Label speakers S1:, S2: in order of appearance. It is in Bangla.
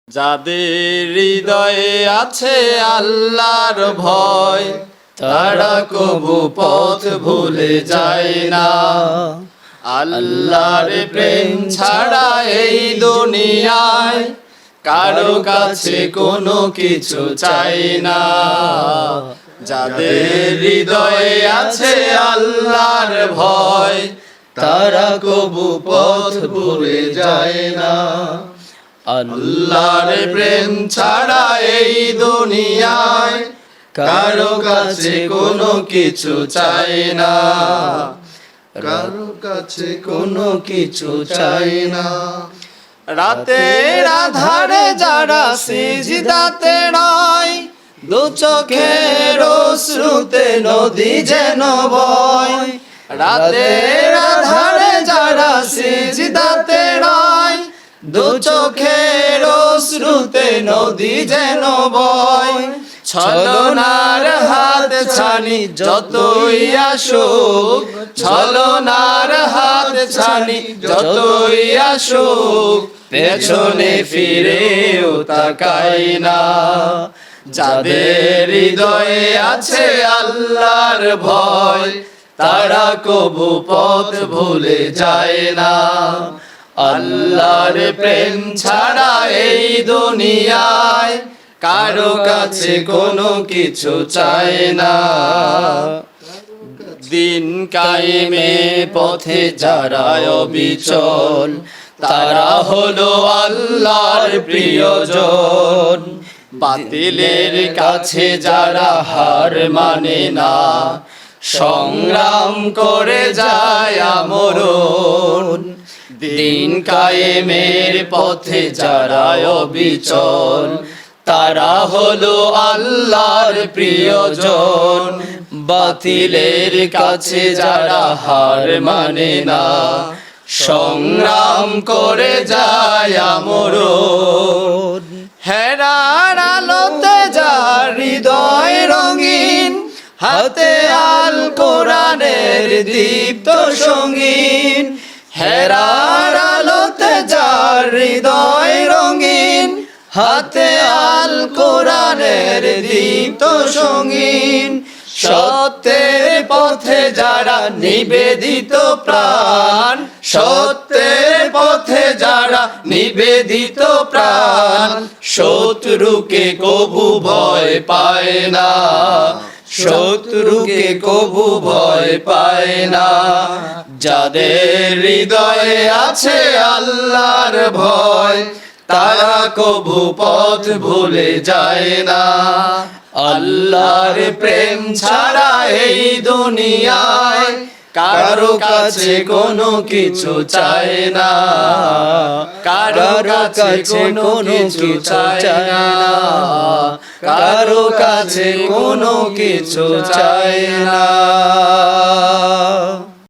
S1: যাদের হৃদয়ে আছে আল্লাহর ভয়, তারা কবু পথ ভুলে যায় না। আল্লাহর প্রেম ছাড়া এই দুনিয়ায় কারো কাছে কোনো কিছু চাই না। যাদের হৃদয়ে আছে আল্লাহর ভয়, তারা কবু পথ ভুলে যায় না। আল্লাহর প্রেম ছাড়া এই দুনিয়ায় কারো কাছে কোনো কিছু চাই না, কারো কাছে কোনো কিছু চাই না। রাতের আধারে যারা সিজদাতে রয়, দু চোখের অশ্রুতে নদী যেন বয়। রাতের আধারে যারা সিজদাতে রয়, দু চোখের অশ্রুতে নদী যেন বয়। ছলনার হাত ছানি যতই আসুক, ছলনার হাত ছানি যতই আসুক, পেছনে ফিরেও তাকাই না। যাদের হৃদয়ে আছে আল্লাহর ভয়, তারা কবু পথ ভুলে যায় না। আল্লাহর প্রেম ছাড়া এই দুনিয়ায় কারো কাছে কোনো কিছু চায় না। দিন কায়েমে পথে যারা অবিচল, তারা হলো আল্লাহর প্রিয়জন। বাতিলের কাছে যারা হার মানে না, সংগ্রাম করে যায় আমরণ। দিন কায়েমের পথে যারা অবিচল, তারা হলো আল্লাহর প্রিয়জন। বাতিলের কাছে যারা হার মানে না, সংগ্রাম করে যায় আমরণ। হেরার আলোতে যার হৃদয় রঙিন, হাতে আল কোরআনের দীপ্ত সঙ্গীন। হেরার আলোতে যার হৃদয় রঙিন, হাতে আল কোরআনের দীপ্ত সঙ্গীন। সত্যের পথে যারা নিবেদিত প্রাণ, সত্যের পথে যারা নিবেদিত প্রাণ, শত্রুকে কবু ভয় পায় না, শত্রুকে কবু ভয় পায় না। যাদের হৃদয়ে আছে আল্লাহর ভয়, তারা কবু পথ ভুলে যায় না। আল্লাহর প্রেম ছাড়া এই দুনিয়ায় কারো কাছে কোনো কিছু চায় না, কারো কাছে কোনো কিছু চায় না, কারো কাছে কোনো কিছু চায় না।